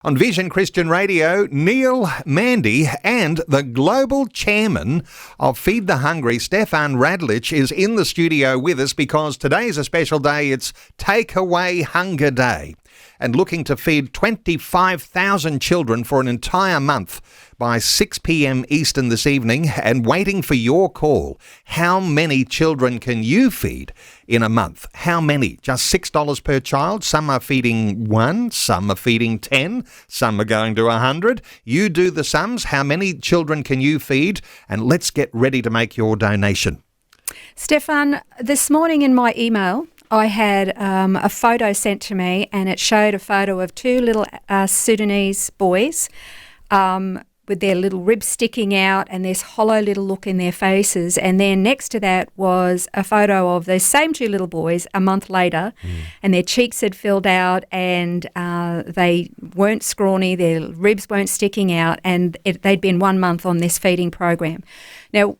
On Vision Christian Radio, Neil Mandy and the global chairman of Feed the Hungry, Stefan Radlich, is in the studio with us because today is a special day. It's Takeaway Hunger Day and looking to feed 25,000 children for an entire month by 6 p.m. Eastern this evening and waiting for your call. How many children can you feed in a month? How many? Just $6 per child? Some are feeding 1, some are feeding 10, some are going to 100. You do the sums. How many children can you feed? And let's get ready to make your donation. Stefan, this morning in my email, I had a photo sent to me, and it showed a photo of two little Sudanese boys with their little ribs sticking out and this hollow little look in their faces. And then next to that was a photo of those same two little boys a month later, and their cheeks had filled out and they weren't scrawny, their ribs weren't sticking out, and they'd been 1 month on this feeding program. Now,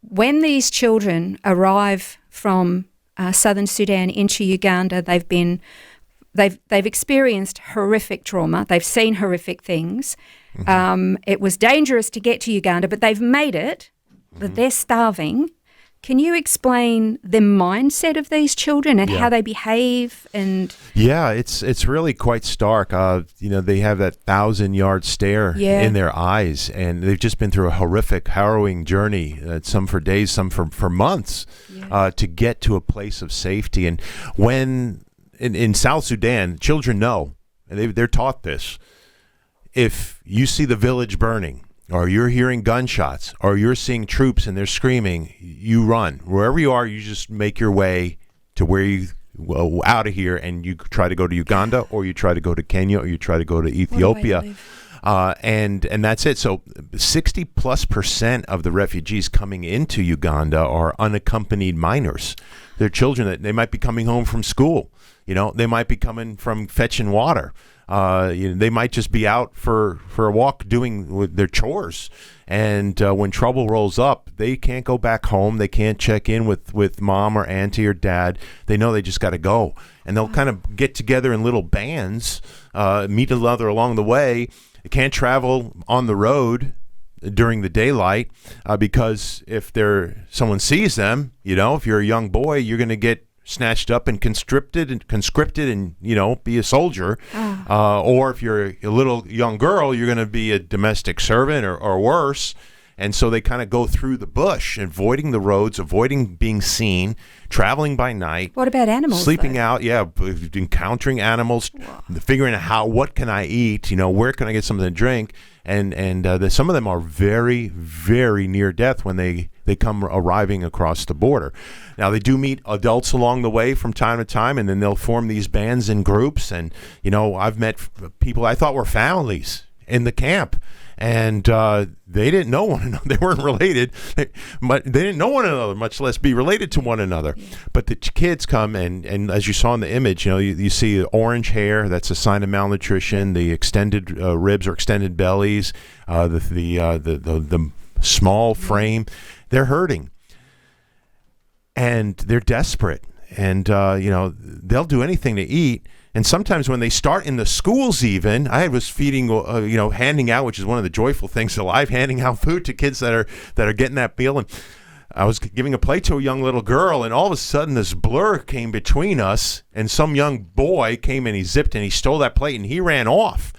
when these children arrive from southern Sudan into Uganda, they've experienced horrific trauma. They've seen horrific things. It was dangerous to get to Uganda, but they've made it. But they're starving. Can you explain the mindset of these children and how they behave? And it's really quite stark. They have that 1,000-yard stare in their eyes, and they've just been through a horrific, harrowing journey. Some for days, some for months, to get to a place of safety. And when in South Sudan, children know, and they're taught this: if you see the village burning, or you're hearing gunshots, or you're seeing troops and they're screaming, you run. Wherever you are, you just make your way to where you out of here, and you try to go to Uganda, or you try to go to Kenya, or you try to go to Ethiopia. And that's it. So 60+% of the refugees coming into Uganda are unaccompanied minors. They're children that they might be coming home from school. They might be coming from fetching water. They might just be out for a walk doing with their chores. And when trouble rolls up, they can't go back home. They can't check in with mom or auntie or dad. They know they just got to go. And they'll kind of get together in little bands, meet another along the way. They can't travel on the road during the daylight because if someone sees them, if you're a young boy, you're going to get snatched up and conscripted and be a soldier. Or if you're a little young girl, you're going to be a domestic servant or worse. And so they kind of go through the bush, avoiding the roads, avoiding being seen, traveling by night. What about animals? Sleeping out, encountering animals, figuring out what can I eat, where can I get something to drink. And some of them are very, very near death when they come arriving across the border. Now, they do meet adults along the way from time to time, and then they'll form these bands and groups. And, I've met people I thought were families in the camp. And they didn't know one another. They weren't related, but they didn't know one another, much less be related to one another. Yeah. But the kids come, and as you saw in the image, you see the orange hair. That's a sign of malnutrition. The extended ribs or extended bellies. The small frame. They're hurting, and they're desperate, and they'll do anything to eat. And sometimes when they start in the schools, even I was feeding, handing out, which is one of the joyful things of life, handing out food to kids that are getting that meal. And I was giving a plate to a young little girl, and all of a sudden this blur came between us, and some young boy came and he zipped and he stole that plate and he ran off.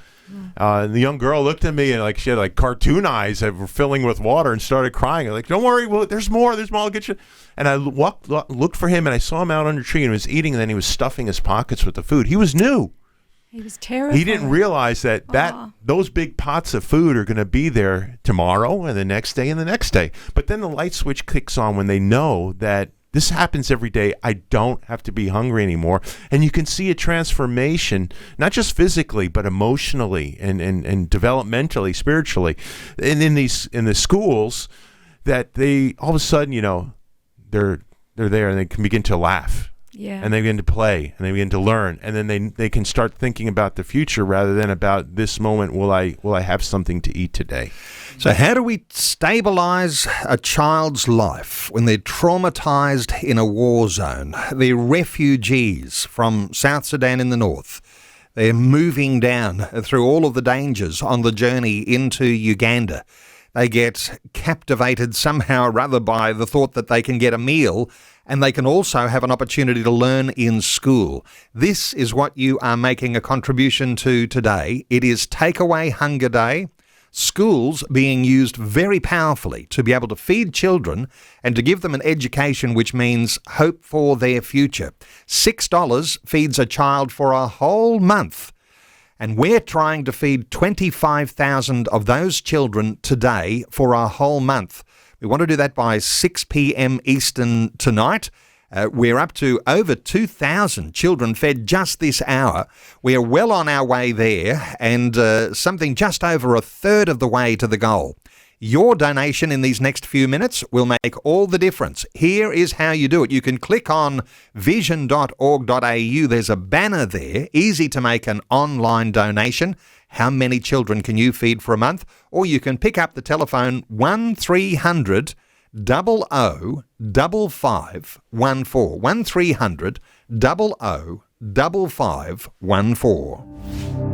And the young girl looked at me and she had cartoon eyes that were filling with water and started crying. I'm like, don't worry, there's more, I'll get you. And I looked for him, and I saw him out under a tree, and he was eating, and then he was stuffing his pockets with the food. He was new. He was terrified. He didn't realize that those big pots of food are going to be there tomorrow and the next day and the next day. But then the light switch kicks on when they know that this happens every day. I don't have to be hungry anymore. And you can see a transformation, not just physically, but emotionally and developmentally, spiritually. And in the schools, that they all of a sudden, they're there and they can begin to laugh. Yeah. And they begin to play and they begin to learn, and then they can start thinking about the future rather than about this moment. Will I have something to eat today? So how do we stabilize a child's life when they're traumatized in a war zone? They're refugees from South Sudan in the north. They're moving down through all of the dangers on the journey into Uganda. They get captivated somehow or other by the thought that they can get a meal, and they can also have an opportunity to learn in school. This is what you are making a contribution to today. It is Takeaway Hunger Day. Schools being used very powerfully to be able to feed children and to give them an education which means hope for their future. $6 feeds a child for a whole month. And we're trying to feed 25,000 of those children today for a whole month. We want to do that by 6 p.m. Eastern tonight. We're up to over 2,000 children fed just this hour. We are well on our way there, and something just over a third of the way to the goal. Your donation in these next few minutes will make all the difference. Here is how you do it. You can click on vision.org.au. There's a banner there, easy to make an online donation. How many children can you feed for a month? Or you can pick up the telephone 1300 00 5514. 1300 00 5514.